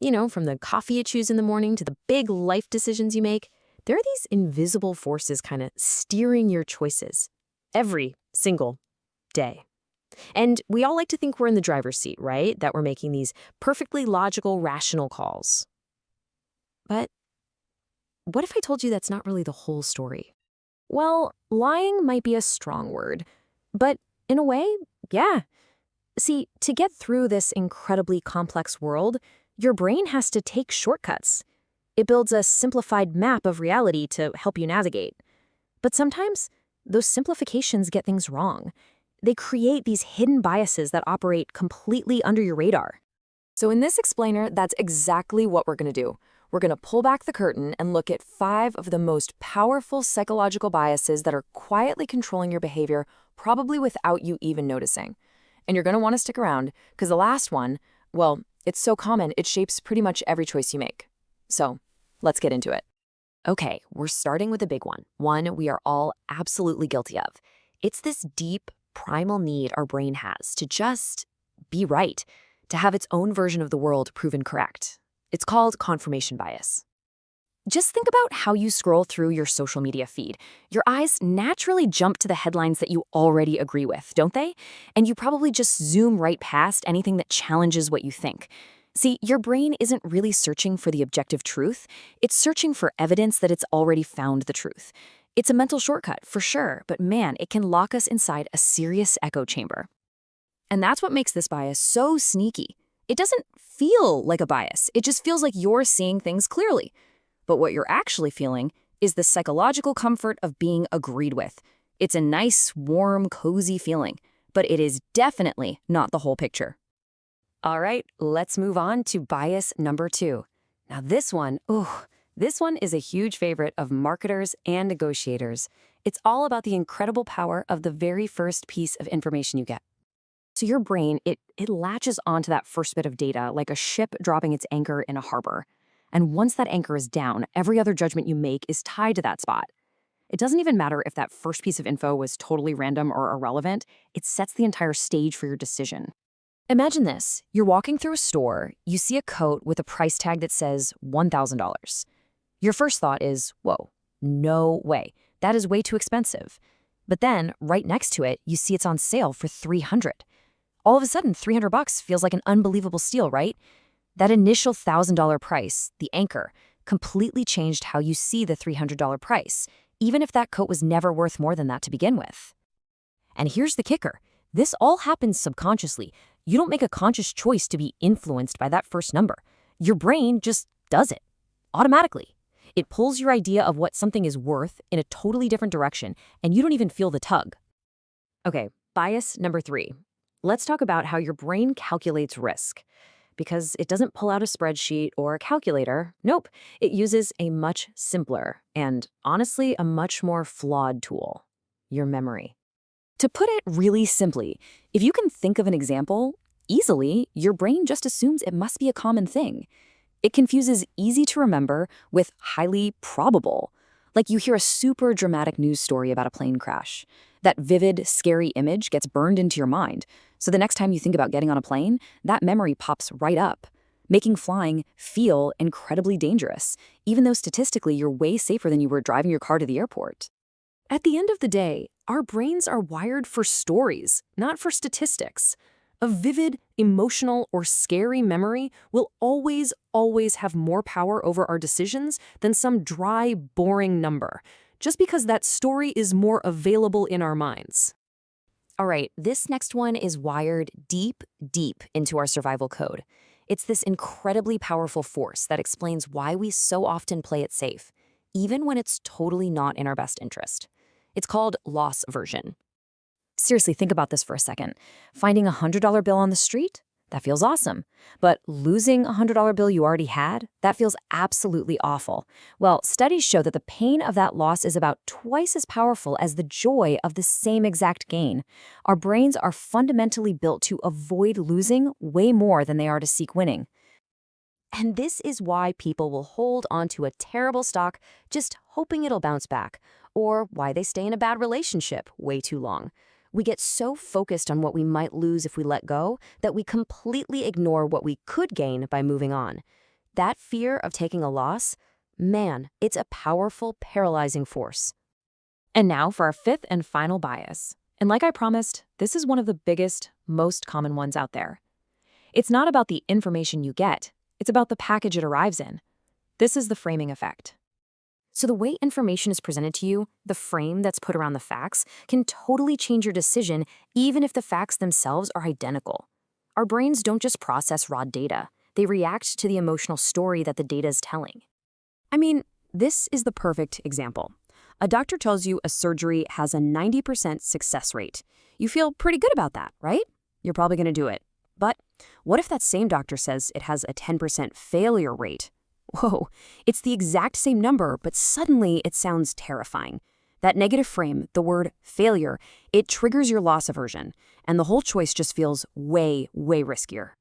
From the coffee you choose in the morning to the big life decisions you make, there are these invisible forces kind of steering your choices every single day. And we all like to think we're in the driver's seat, right? That we're making these perfectly logical, rational calls. But what if I told you that's not really the whole story? Well, lying might be a strong word, but in a way, yeah. See, to get through this incredibly complex world, your brain has to take shortcuts. It builds a simplified map of reality to help you navigate. But sometimes, those simplifications get things wrong. They create these hidden biases that operate completely under your radar. So in this explainer, that's exactly what we're going to do. We're going to pull back the curtain and look at 5 of the most powerful psychological biases that are quietly controlling your behavior, probably without you even noticing. And you're going to want to stick around, because the last one, well, it's so common, it shapes pretty much every choice you make. So, let's get into it. Okay, we're starting with a big one we are all absolutely guilty of. It's this deep, primal need our brain has to just be right, to have its own version of the world proven correct. It's called confirmation bias. Just think about how you scroll through your social media feed. Your eyes naturally jump to the headlines that you already agree with, don't they? And you probably just zoom right past anything that challenges what you think. See, your brain isn't really searching for the objective truth. It's searching for evidence that it's already found the truth. It's a mental shortcut, for sure, but man, it can lock us inside a serious echo chamber. And that's what makes this bias so sneaky. It doesn't feel like a bias. It just feels like you're seeing things clearly. But what you're actually feeling is the psychological comfort of being agreed with. It's a nice, warm, cozy feeling, but it is definitely not the whole picture. All right, let's move on to bias number 2. Now this one is a huge favorite of marketers and negotiators. It's all about the incredible power of the very first piece of information you get. So your brain, it latches onto that first bit of data like a ship dropping its anchor in a harbor. And once that anchor is down, every other judgment you make is tied to that spot. It doesn't even matter if that first piece of info was totally random or irrelevant, it sets the entire stage for your decision. Imagine this. You're walking through a store, you see a coat with a price tag that says $1,000. Your first thought is, whoa, no way. That is way too expensive. But then, right next to it, you see it's on sale for $300. All of a sudden, $300 feels like an unbelievable steal, right? That initial $1,000 price, the anchor, completely changed how you see the $300 price, even if that coat was never worth more than that to begin with. And here's the kicker. This all happens subconsciously. You don't make a conscious choice to be influenced by that first number. Your brain just does it, automatically. It pulls your idea of what something is worth in a totally different direction, and you don't even feel the tug. Okay, bias number 3. Let's talk about how your brain calculates risk. Because it doesn't pull out a spreadsheet or a calculator. Nope, it uses a much simpler and, honestly, a much more flawed tool, your memory. To put it really simply, if you can think of an example, easily, your brain just assumes it must be a common thing. It confuses easy to remember with highly probable. Like you hear a super dramatic news story about a plane crash. That vivid, scary image gets burned into your mind. So the next time you think about getting on a plane, that memory pops right up, making flying feel incredibly dangerous, even though statistically you're way safer than you were driving your car to the airport. At the end of the day, our brains are wired for stories, not for statistics. A vivid, emotional, or scary memory will always have more power over our decisions than some dry, boring number, just because that story is more available in our minds. All right, this next one is wired deep into our survival code. It's this incredibly powerful force that explains why we so often play it safe, even when it's totally not in our best interest. It's called loss aversion. Seriously, think about this for a second. Finding a $100 bill on the street? That feels awesome. But losing a $100 bill you already had? That feels absolutely awful. Well, studies show that the pain of that loss is about twice as powerful as the joy of the same exact gain. Our brains are fundamentally built to avoid losing way more than they are to seek winning. And this is why people will hold onto a terrible stock just hoping it'll bounce back, or why they stay in a bad relationship way too long. We get so focused on what we might lose if we let go that we completely ignore what we could gain by moving on. That fear of taking a loss, man, it's a powerful, paralyzing force. And now for our fifth and final bias. And like I promised, this is one of the biggest, most common ones out there. It's not about the information you get, it's about the package it arrives in. This is the framing effect. So the way information is presented to you, the frame that's put around the facts, can totally change your decision even if the facts themselves are identical. Our brains don't just process raw data, they react to the emotional story that the data is telling. I mean, this is the perfect example. A doctor tells you a surgery has a 90% success rate. You feel pretty good about that, right? You're probably going to do it. But what if that same doctor says it has a 10% failure rate? Whoa, it's the exact same number, but suddenly it sounds terrifying. That negative frame, the word failure, it triggers your loss aversion, and the whole choice just feels way, way riskier.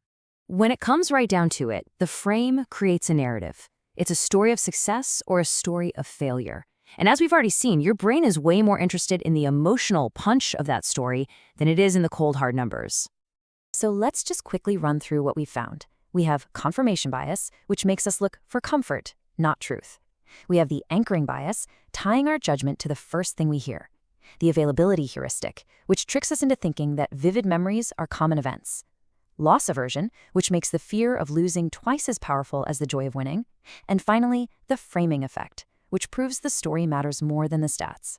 When it comes right down to it, the frame creates a narrative. It's a story of success or a story of failure. And as we've already seen, your brain is way more interested in the emotional punch of that story than it is in the cold, hard numbers. So let's just quickly run through what we found. We have confirmation bias, which makes us look for comfort, not truth. We have the anchoring bias, tying our judgment to the first thing we hear. The availability heuristic, which tricks us into thinking that vivid memories are common events. Loss aversion, which makes the fear of losing twice as powerful as the joy of winning. And finally, the framing effect, which proves the story matters more than the stats.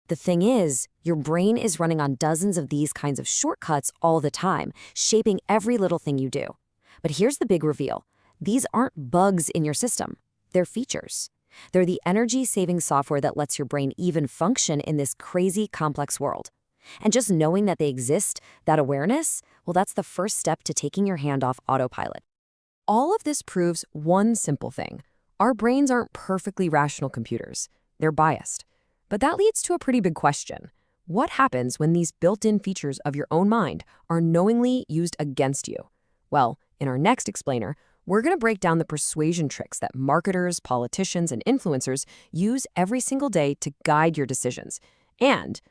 The thing is, your brain is running on dozens of these kinds of shortcuts all the time, shaping every little thing you do. But here's the big reveal. These aren't bugs in your system. They're features. They're the energy-saving software that lets your brain even function in this crazy, complex world. And just knowing that they exist, that awareness, well, that's the first step to taking your hand off autopilot. All of this proves one simple thing. Our brains aren't perfectly rational computers. They're biased. But that leads to a pretty big question. What happens when these built-in features of your own mind are knowingly used against you? Well, in our next explainer, we're going to break down the persuasion tricks that marketers, politicians, and influencers use every single day to guide your decisions. And